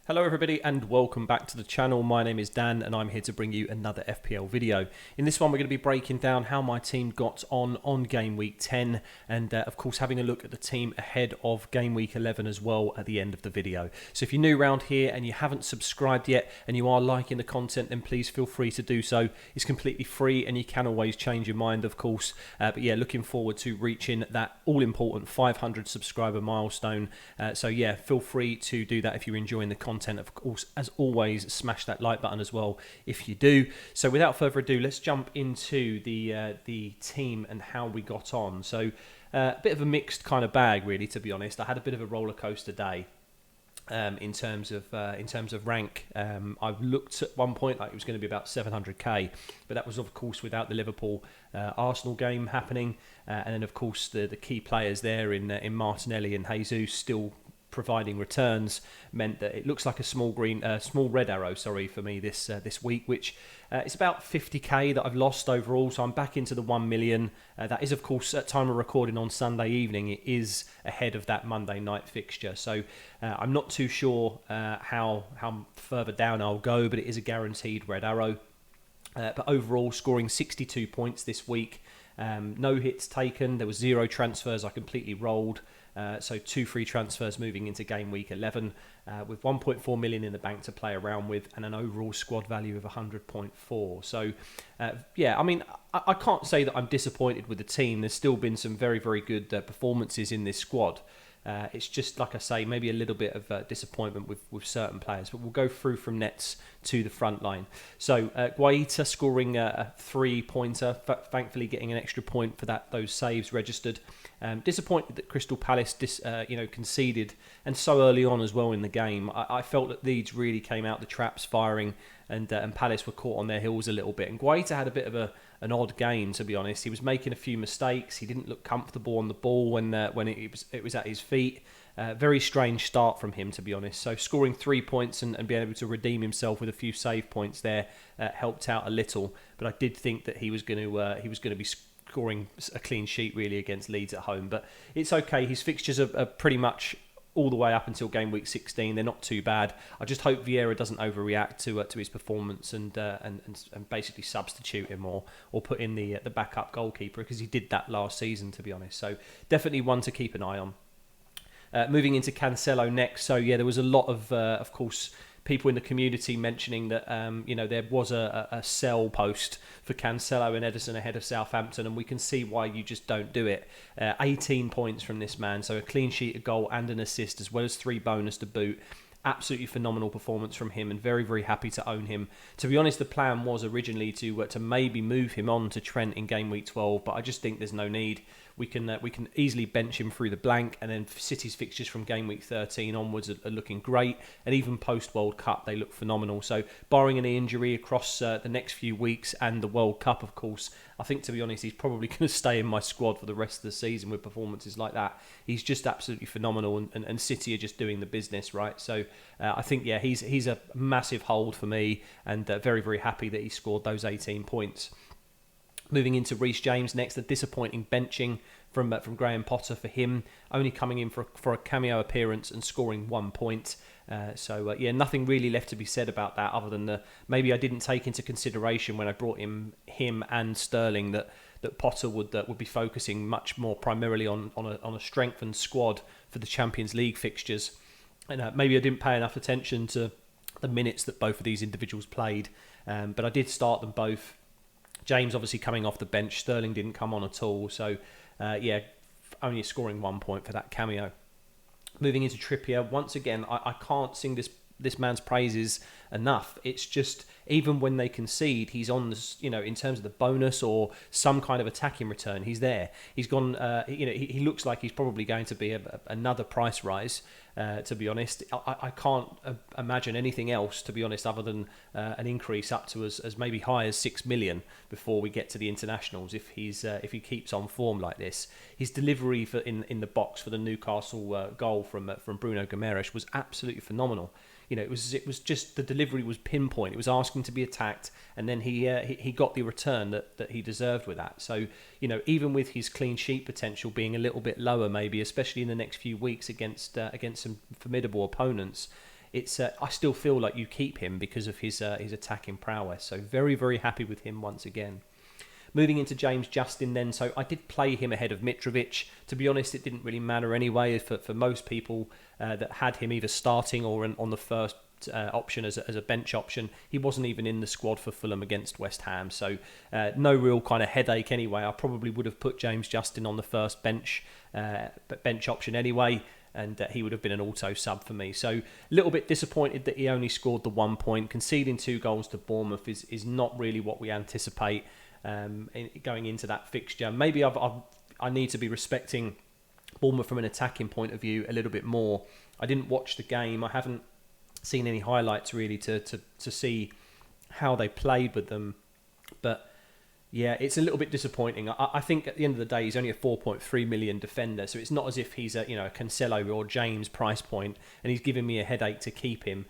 Hello everybody and welcome back to the channel. My name is Dan and I'm here to bring you another FPL video. In this one we're going to be breaking down how my team got on game week 10 and of course having a look at the team ahead of game week 11 as well at the end of the video. So if you're new around here and you haven't subscribed yet and you are liking the content, then please feel free to do so. It's completely free and you can always change your mind, of course. But yeah, looking forward to reaching that all important 500 subscriber milestone. So yeah, feel free to do that if you're enjoying the content. Of course, as always, smash that like button as well if you do. So without further ado, let's jump into the team and how we got on. So a bit of a mixed kind of bag, really, to be honest. I had a bit of a roller coaster day. In terms of rank, I've looked at one point like it was going to be about 700k, but that was of course without the Liverpool Arsenal game happening, and then of course the key players there in Martinelli and Jesus still providing returns meant that it looks like a small red arrow, for me this week, which it's about 50k that I've lost overall. So I'm back into the 1 million. That is, of course, at time of recording on Sunday evening. It is ahead of that Monday night fixture. So I'm not too sure how further down I'll go, but it is a guaranteed red arrow. But overall, scoring 62 points this week. No hits taken. There was 0 transfers. I completely rolled. So 2 free transfers moving into game week 11 with 1.4 million in the bank to play around with and an overall squad value of 100.4. So yeah, I mean, I can't say that I'm disappointed with the team. There's still been some very, very good performances in this squad. It's just, like I say, maybe a little bit of disappointment with certain players, but we'll go through from nets to the front line. So Guaita scoring a 3-pointer, thankfully getting an extra point for those saves registered. Disappointed that Crystal Palace conceded, and so early on as well in the game. I felt that Leeds really came out the traps firing, and Palace were caught on their heels a little bit. And Guaita had a bit of an odd game, to be honest. He was making a few mistakes. He didn't look comfortable on the ball when it was at his feet. Very strange start from him, to be honest. So scoring 3 points and being able to redeem himself with a few save points there helped out a little. But I did think that he was going to be scoring a clean sheet really against Leeds at home. But it's okay. His fixtures are pretty much all the way up until game week 16. They're not too bad. I just hope Vieira doesn't overreact to his performance and basically substitute him or put in the backup goalkeeper, because he did that last season, to be honest. So definitely one to keep an eye on. Moving into Cancelo next. So yeah, there was a lot of course, people in the community mentioning that there was a sell post for Cancelo and Ederson ahead of Southampton, and we can see why you just don't do it. 18 points from this man, so a clean sheet, a goal and an assist, as well as 3 bonus to boot. Absolutely phenomenal performance from him, and very, very happy to own him. To be honest, the plan was originally to maybe move him on to Trent in game week 12, but I just think there's no need. We can easily bench him through the blank, and then City's fixtures from game week 13 onwards are looking great, and even post World Cup they look phenomenal. So barring any injury across the next few weeks and the World Cup, of course, I think, to be honest, he's probably going to stay in my squad for the rest of the season with performances like that. He's just absolutely phenomenal, and City are just doing the business, right? So I think, yeah, he's a massive hold for me, and very, very happy that he scored those 18 points. Moving into Reece James next, a disappointing benching from Graham Potter for him, only coming in for a cameo appearance and scoring 1 point. So yeah, nothing really left to be said about that, other than maybe I didn't take into consideration when I brought him and Sterling that Potter would be focusing much more primarily on a strengthened squad for the Champions League fixtures, and maybe I didn't pay enough attention to the minutes that both of these individuals played, but I did start them both. James obviously coming off the bench, Sterling didn't come on at all, so yeah, only scoring 1 point for that cameo. Moving into Trippier, once again, I can't sing this man's praises enough. It's just, even when they concede, he's on this, in terms of the bonus or some kind of attacking return, he's there. He's gone, he looks like he's probably going to be another price rise, to be honest. I can't imagine anything else, to be honest, other than an increase up to as maybe high as 6 million before we get to the internationals, if he keeps on form like this. His delivery in the box for the Newcastle goal from Bruno Guimaraes was absolutely phenomenal. It was just, the delivery was pinpoint. It was asking to be attacked, and then he got the return that he deserved with that. So even with his clean sheet potential being a little bit lower, maybe especially in the next few weeks against some formidable opponents, it's I still feel like you keep him because of his attacking prowess. So very, very happy with him once again. Moving into James Justin then, so I did play him ahead of Mitrovic. To be honest, it didn't really matter anyway for most people that had him either starting or on the first option as a bench option. He wasn't even in the squad for Fulham against West Ham, so no real kind of headache anyway. I probably would have put James Justin on the first bench option anyway, and he would have been an auto sub for me. So a little bit disappointed that he only scored the 1 point. Conceding 2 goals to Bournemouth is not really what we anticipate going into that fixture. Maybe I need to be respecting Bournemouth from an attacking point of view a little bit more. I didn't watch the game. I haven't seen any highlights really to see how they played with them. But yeah, it's a little bit disappointing. I think at the end of the day, he's only a 4.3 million defender, so it's not as if he's a Cancelo or James price point, and he's giving me a headache to keep him.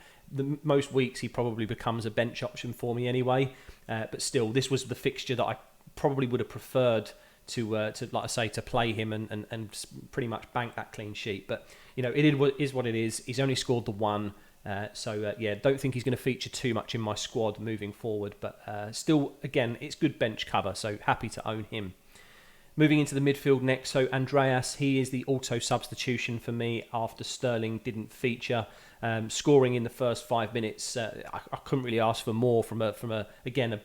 Most weeks he probably becomes a bench option for me anyway. But still, this was the fixture that I probably would have preferred to like I say, to play him and pretty much bank that clean sheet. But it is what it is. He's only scored the 1. So don't think he's going to feature too much in my squad moving forward. But still, again, it's good bench cover, so happy to own him. Moving into the midfield next, so Andreas, he is the auto substitution for me after Sterling didn't feature. Scoring in the first 5 minutes, I couldn't really ask for more from a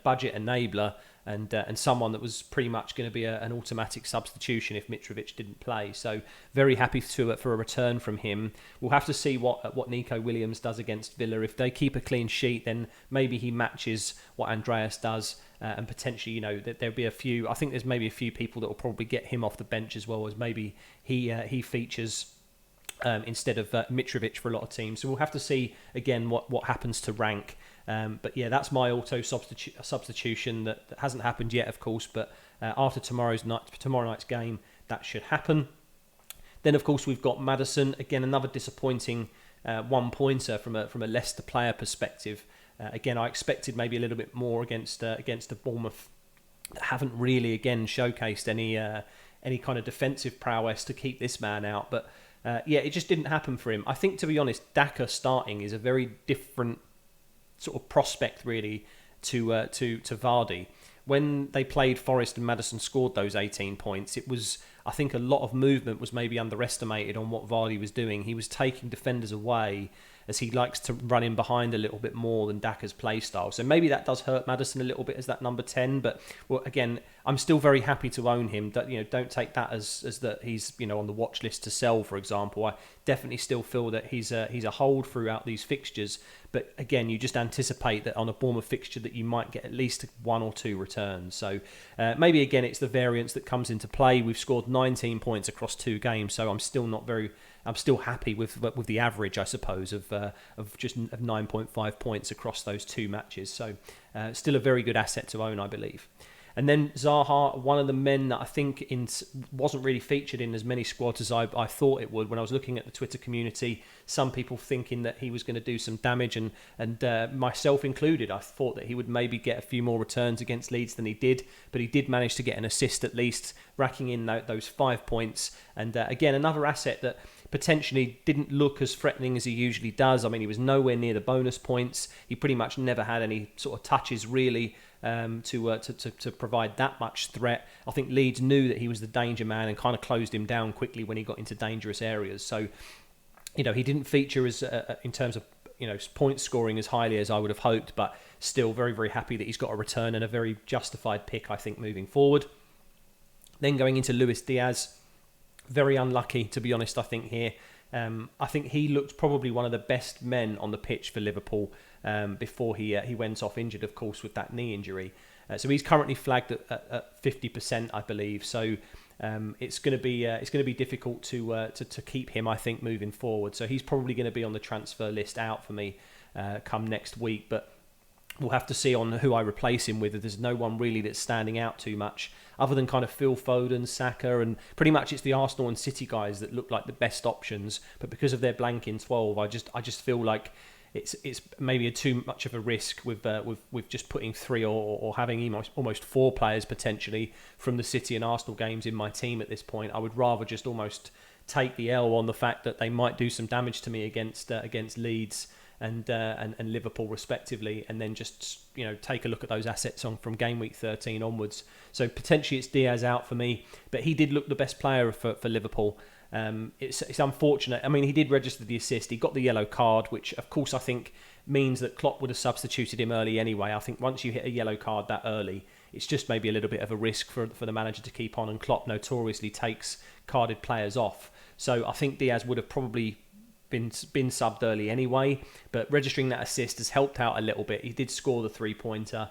budget enabler and someone that was pretty much going to be an automatic substitution if Mitrovic didn't play. So very happy for a return from him. We'll have to see what Nico Williams does against Villa. If they keep a clean sheet, then maybe he matches what Andreas does. And potentially, there'll be a few. I think there's maybe a few people that will probably get him off the bench as well, as maybe he features instead of Mitrovic for a lot of teams. So we'll have to see again what happens to rank. But yeah, that's my auto substitution that hasn't happened yet, of course. But after tomorrow night's game, that should happen. Then, of course, we've got Maddison. Again, another disappointing 1 pointer from a Leicester player perspective. Again, I expected maybe a little bit more against the Bournemouth that haven't really, again, showcased any kind of defensive prowess to keep this man out. But it just didn't happen for him. I think, to be honest, Daka starting is a very different sort of prospect, really, to Vardy. When they played Forest and Maddison scored those 18 points, it was, I think, a lot of movement was maybe underestimated on what Vardy was doing. He was taking defenders away, as he likes to run in behind a little bit more than Daka's play style. So maybe that does hurt Maddison a little bit as that number 10. But well, again, I'm still very happy to own him. Don't take that as that he's on the watch list to sell, for example. I definitely still feel that he's a hold throughout these fixtures. But again, you just anticipate that on a Bournemouth fixture that you might get at least 1 or 2 returns. So maybe again it's the variance that comes into play. We've scored 19 points across 2 games, so I'm still happy with the average, I suppose, of 9.5 points across those 2 matches. So still a very good asset to own, I believe. And then Zaha, one of the men that I think wasn't really featured in as many squads as I thought it would. When I was looking at the Twitter community, some people thinking that he was going to do some damage, and myself included. I thought that he would maybe get a few more returns against Leeds than he did, but he did manage to get an assist at least, racking in those 5 points. And again, another asset that potentially didn't look as threatening as he usually does. I mean, he was nowhere near the bonus points. He pretty much never had any sort of touches really to provide that much threat. I think Leeds knew that he was the danger man and kind of closed him down quickly when he got into dangerous areas. So, he didn't feature as in terms of point scoring as highly as I would have hoped, but still very, very happy that he's got a return and a very justified pick, I think, moving forward. Then going into Luis Diaz, very unlucky, to be honest, I think here. I think he looked probably one of the best men on the pitch for Liverpool before he went off injured, of course, with that knee injury. So he's currently flagged at 50%, I believe. So it's going to be difficult to keep him, I think, moving forward. So he's probably going to be on the transfer list out for me come next week. But we'll have to see on who I replace him with. There's no one really that's standing out too much, other than kind of Phil Foden, Saka, and pretty much it's the Arsenal and City guys that look like the best options. But because of their blank in 12, I just feel like it's maybe too much of a risk with just putting 3 or having almost 4 players potentially from the City and Arsenal games in my team at this point. I would rather just almost take the L on the fact that they might do some damage to me against Leeds. and Liverpool respectively, and then just take a look at those assets on from game week 13 onwards. So potentially it's Diaz out for me, but he did look the best player for Liverpool. It's unfortunate. I mean, he did register the assist. He got the yellow card, which of course I think means that Klopp would have substituted him early anyway. I think once you hit a yellow card that early, it's just maybe a little bit of a risk for the manager to keep on, and Klopp notoriously takes carded players off. So I think Diaz would have probably been subbed early anyway, but registering that assist has helped out a little bit. He did score the 3-pointer.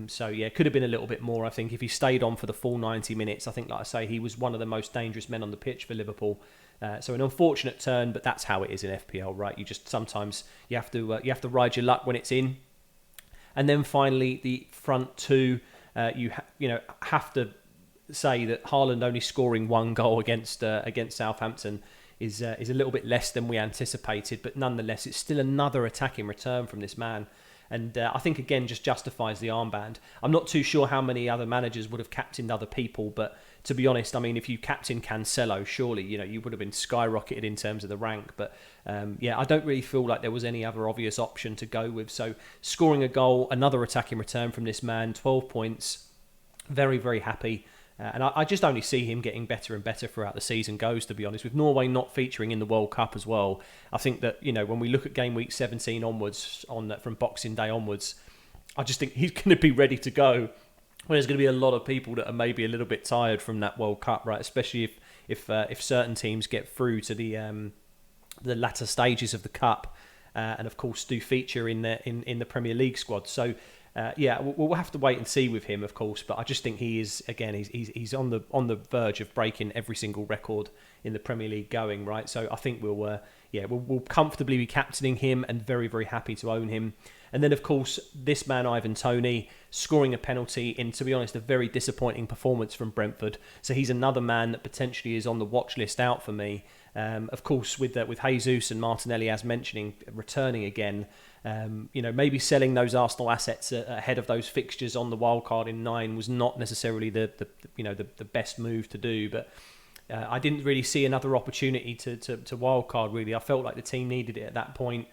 So yeah, could have been a little bit more. I think if he stayed on for the full 90 minutes, I think, like I say, he was one of the most dangerous men on the pitch for Liverpool. So an unfortunate turn, but that's how it is in FPL, right? You just sometimes you have to ride your luck when it's in. And then finally, the front two, you have to say that Haaland only scoring one goal against Southampton is a little bit less than we anticipated, but nonetheless, it's still another attacking return from this man. And I think, again, just justifies the armband. I'm not too sure how many other managers would have captained other people, but to be honest, I mean, if you captain Cancelo, surely, you would have been skyrocketed in terms of the rank. But I don't really feel like there was any other obvious option to go with. So scoring a goal, another attacking return from this man, 12 points, very, very happy. And I just only see him getting better and better throughout the season goes, to be honest. With Norway not featuring in the World Cup as well, I think that, when we look at game week 17 onwards, from Boxing Day onwards, I just think he's going to be ready to go. Well, there's going to be a lot of people that are maybe a little bit tired from that World Cup, right? Especially if certain teams get through to the latter stages of the Cup, and of course do feature in the Premier League squad. So. We'll have to wait and see with him, of course. But I just think he is, again, he's on the verge of breaking every single record in the Premier League going, right? So I think we'll comfortably be captaining him and very, very happy to own him. And then, of course, this man, Ivan Toney, scoring a penalty in, to be honest, a very disappointing performance from Brentford. So he's another man that potentially is on the watch list out for me. Of course, with Jesus and Martinelli, as mentioning, returning again, maybe selling those Arsenal assets ahead of those fixtures on the wildcard in 9 was not necessarily the best move to do. But I didn't really see another opportunity to wildcard, really. I felt like the team needed it at that point.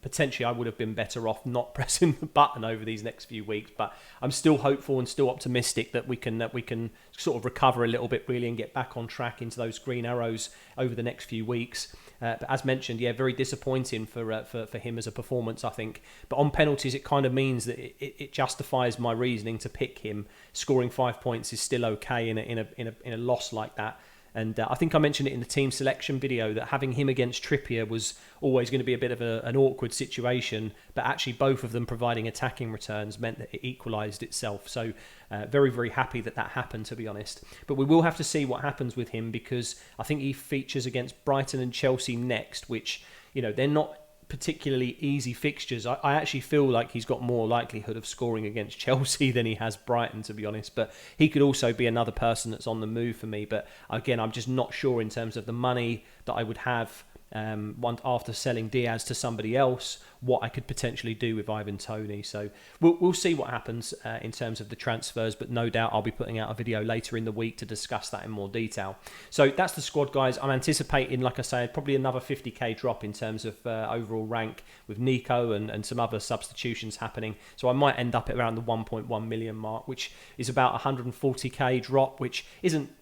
Potentially I would have been better off not pressing the button over these next few weeks, but I'm still hopeful and still optimistic that we can sort of recover a little bit, really, and get back on track into those green arrows over the next few weeks. But as mentioned, very disappointing for him as a performance, I think. But on penalties, it kind of means that it justifies my reasoning to pick him. Scoring 5 points is still okay in a loss like that. And I think I mentioned it in the team selection video that having him against Trippier was always going to be a bit of an awkward situation, but actually both of them providing attacking returns meant that it equalised itself. So very, very happy that happened, to be honest. But we will have to see what happens with him, because I think he features against Brighton and Chelsea next, which, they're not particularly easy fixtures. I actually feel like he's got more likelihood of scoring against Chelsea than he has Brighton, to be honest. But he could also be another person that's on the move for me. But again, I'm just not sure in terms of the money that I would have after selling Diaz to somebody else, what I could potentially do with Ivan Toney. So we'll see what happens in terms of the transfers, but no doubt I'll be putting out a video later in the week to discuss that in more detail. So that's the squad, guys. I'm anticipating, like I said, probably another 50k drop in terms of overall rank with Nico and some other substitutions happening. So I might end up at around the 1.1 million mark, which is about 140k drop, which isn't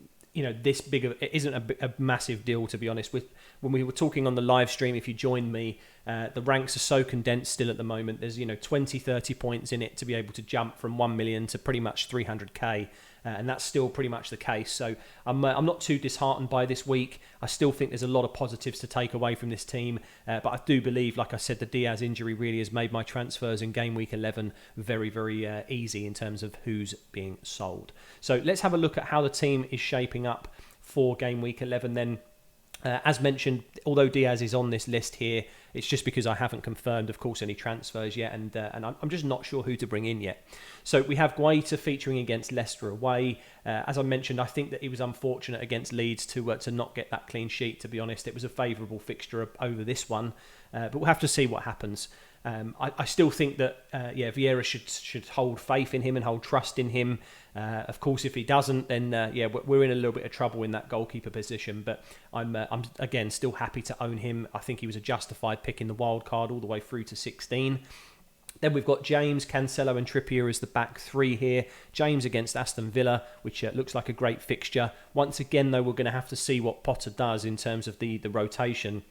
this big of, it isn't a massive deal, to be honest. When we were talking on the live stream, if you joined me, the ranks are so condensed still at the moment. There's 20-30 points in it to be able to jump from 1 million to pretty much 300k, and that's still pretty much the case. So I'm not too disheartened by this week. I still think there's a lot of positives to take away from this team, but I do believe, like I said, the Diaz injury really has made my transfers in game week 11 very, very easy in terms of who's being sold. So let's have a look at how the team is shaping up for game week 11 then. As mentioned, although Diaz is on this list here, it's just because I haven't confirmed, of course, any transfers yet, and I'm just not sure who to bring in yet. So we have Guaita featuring against Leicester away. As I mentioned, I think that he was unfortunate against Leeds to not get that clean sheet, to be honest. It was a favourable fixture over this one, but we'll have to see what happens. I still think that Vieira should hold faith in him and hold trust in him. Of course, if he doesn't, then we're in a little bit of trouble in that goalkeeper position. But I'm again still happy to own him. I think he was a justified pick in the wild card all the way through to 16. Then we've got James, Cancelo and Trippier as the back three here. James against Aston Villa, which looks like a great fixture. Once again, though, we're going to have to see what Potter does in terms of the rotation.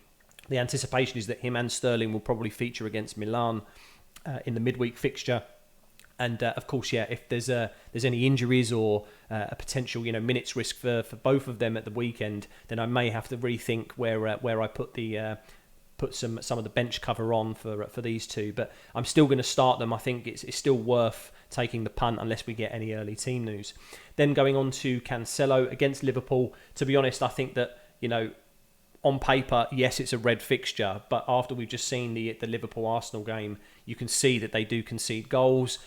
The anticipation is that him and Sterling will probably feature against Milan in the midweek fixture. And of course, if there's any injuries or a potential minutes risk for both of them at the weekend, then I may have to rethink where I put some of the bench cover on for these two. But I'm still going to start them. I think it's still worth taking the punt unless we get any early team news. Then going on to Cancelo against Liverpool. To be honest, I think that on paper, yes, it's a red fixture, but after we've just seen the Liverpool-Arsenal game, you can see that they do concede goals.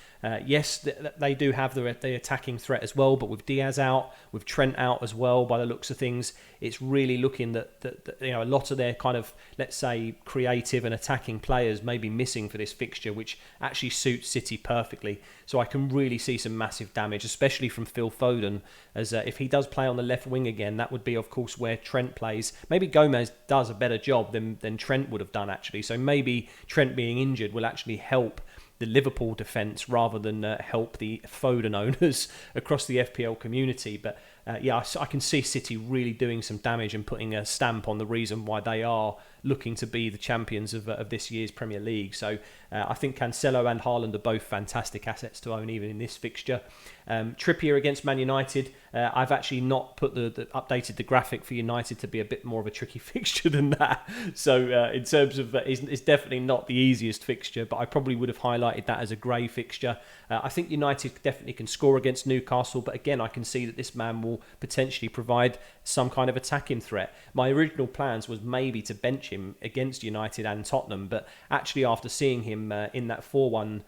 Yes, they do have the attacking threat as well, but with Diaz out, with Trent out as well, by the looks of things, it's really looking that a lot of their kind of, let's say, creative and attacking players may be missing for this fixture, which actually suits City perfectly. So I can really see some massive damage, especially from Phil Foden, as if he does play on the left wing again, that would be, of course, where Trent plays. Maybe Gomez does a better job than Trent would have done, actually. So maybe Trent being injured will actually help the Liverpool defence rather than help the Foden owners across the FPL community. But I can see City really doing some damage and putting a stamp on the reason why they are looking to be the champions of this year's Premier League. So I think Cancelo and Haaland are both fantastic assets to own even in this fixture. Trippier against Man United. I've actually not put updated the graphic for United to be a bit more of a tricky fixture than that. So in terms of it's definitely not the easiest fixture, but I probably would have highlighted that as a grey fixture. I think United definitely can score against Newcastle, but again, I can see that this man will potentially provide some kind of attacking threat. My original plans was maybe to bench him against United and Tottenham, but actually after seeing him in that 4-1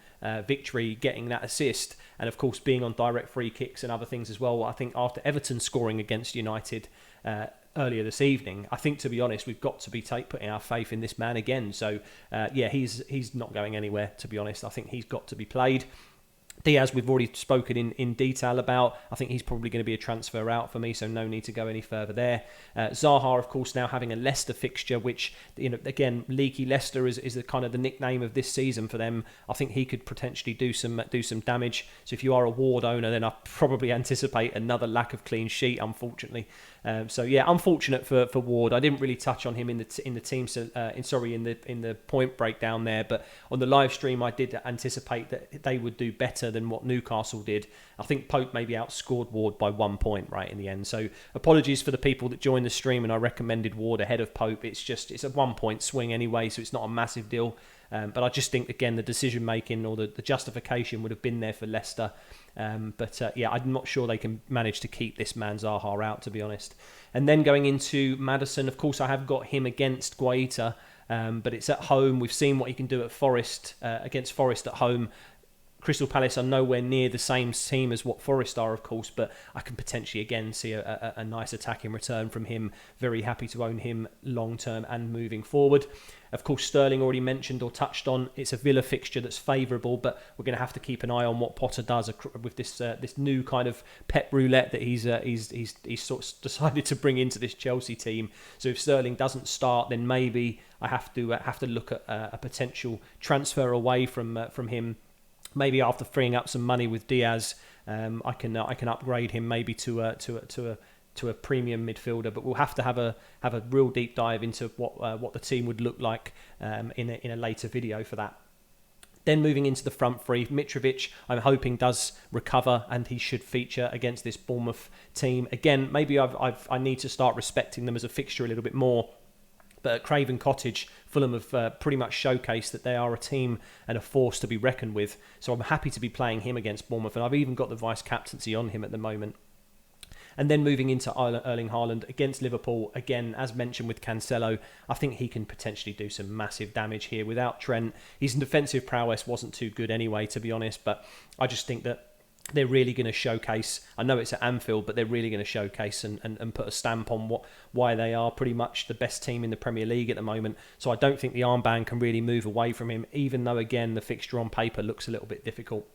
victory, getting that assist, and of course being on direct free kicks and other things as well, I think after Everton scoring against United earlier this evening, I think, to be honest, we've got to be putting our faith in this man again. So he's not going anywhere, to be honest. I think he's got to be played. Diaz, we've already spoken in detail about. I think he's probably going to be a transfer out for me, so no need to go any further there. Zaha, of course, now having a Leicester fixture, which, again, Leaky Leicester is the kind of the nickname of this season for them. I think he could potentially do some damage. So if you are a Ward owner, then I probably anticipate another lack of clean sheet, unfortunately. Unfortunate for Ward. I didn't really touch on him in the point breakdown there, but on the live stream I did anticipate that they would do better than what Newcastle did. I think Pope maybe outscored Ward by 1 point right in the end. So apologies for the people that joined the stream and I recommended Ward ahead of Pope. It's a 1 point swing anyway, so it's not a massive deal. But I just think, again, the decision making or the justification would have been there for Leicester. I'm not sure they can manage to keep this man Zaha out, to be honest. And then going into Maddison, of course, I have got him against Guaita, but it's at home. We've seen what he can do at Forest, against Forest at home. Crystal Palace are nowhere near the same team as what Forest are, of course, but I can potentially again see a nice attacking return from him. Very happy to own him long term and moving forward. Of course, Sterling already mentioned or touched on. It's a Villa fixture that's favourable, but we're going to have to keep an eye on what Potter does with this new kind of pep roulette that he's sort of decided to bring into this Chelsea team. So if Sterling doesn't start, then maybe I have to look at a potential transfer away from him. Maybe after freeing up some money with Diaz, I can upgrade him maybe to a premium midfielder. But we'll have to have a real deep dive into what the team would look like in a later video for that. Then moving into the front three, Mitrovic, I'm hoping does recover and he should feature against this Bournemouth team. Again, maybe I need to start respecting them as a fixture a little bit more. But at Craven Cottage, Fulham have pretty much showcased that they are a team and a force to be reckoned with. So I'm happy to be playing him against Bournemouth, and I've even got the vice captaincy on him at the moment. And then moving into Erling Haaland against Liverpool, again, as mentioned with Cancelo, I think he can potentially do some massive damage here without Trent. His defensive prowess wasn't too good anyway, to be honest, but I just think that they're really going to showcase. I know it's at Anfield, but they're really going to showcase and put a stamp on why they are pretty much the best team in the Premier League at the moment. So I don't think the armband can really move away from him, even though, again, the fixture on paper looks a little bit difficult.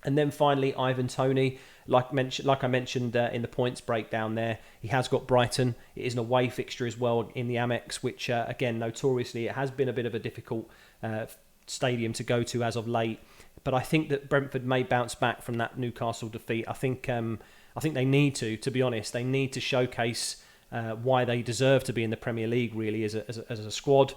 And then finally, Ivan Toney, like I mentioned in the points breakdown there, he has got Brighton. It is an away fixture as well in the Amex, which, again, notoriously, it has been a bit of a difficult stadium to go to as of late. But I think that Brentford may bounce back from that Newcastle defeat. I think they need to be honest. They need to showcase why they deserve to be in the Premier League, really, as a squad.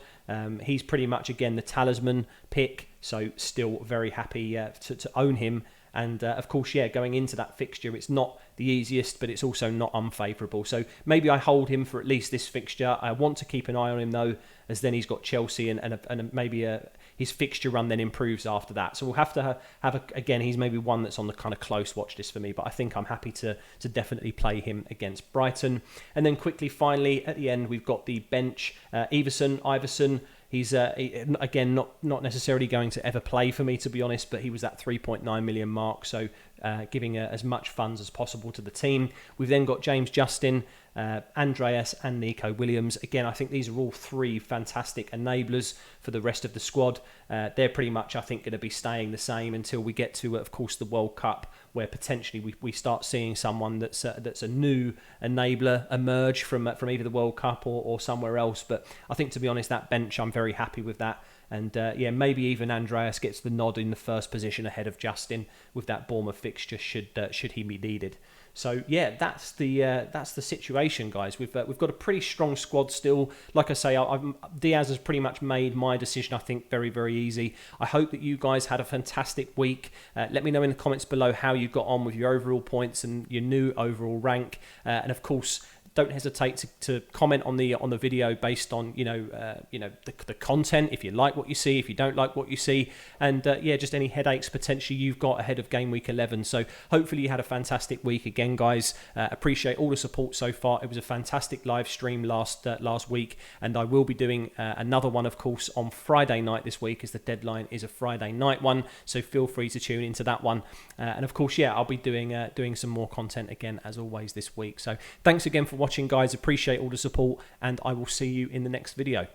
He's pretty much, again, the talisman pick, so still very happy to own him. And, of course, going into that fixture, it's not the easiest, but it's also not unfavourable. So maybe I hold him for at least this fixture. I want to keep an eye on him, though, as then he's got Chelsea and maybe his fixture run then improves after that. So we'll have to again, he's maybe one that's on the kind of close watch list for me, but I think I'm happy to definitely play him against Brighton. And then quickly, finally, at the end, we've got the bench. Iverson. He's, again, not necessarily going to ever play for me, to be honest, but he was that 3.9 million mark, so giving as much funds as possible to the team. We've then got James Justin, Andreas and Nico Williams. Again, I think these are all three fantastic enablers for the rest of the squad. They're pretty much, I think, going to be staying the same until we get to, of course, the World Cup, where potentially we start seeing someone that's a new enabler emerge from either the World Cup or somewhere else. But I think, to be honest, that bench, I'm very happy with that. And maybe even Andreas gets the nod in the first position ahead of Justin with that Bournemouth fixture should he be needed. So that's the situation, guys. We've got a pretty strong squad still. Like I say, Diaz has pretty much made my decision, I think, very, very easy. I hope that you guys had a fantastic week. Let me know in the comments below how you got on with your overall points and your new overall rank. And of course, don't hesitate to comment on the video based on the content. If you like what you see, if you don't like what you see, and just any headaches potentially you've got ahead of game week 11. So hopefully you had a fantastic week again, guys. Appreciate all the support so far. It was a fantastic live stream last week, and I will be doing another one, of course, on Friday night this week, as the deadline is a Friday night one. So feel free to tune into that one. And of course, I'll be doing some more content again as always this week. So thanks again for watching, guys. Appreciate all the support, and I will see you in the next video.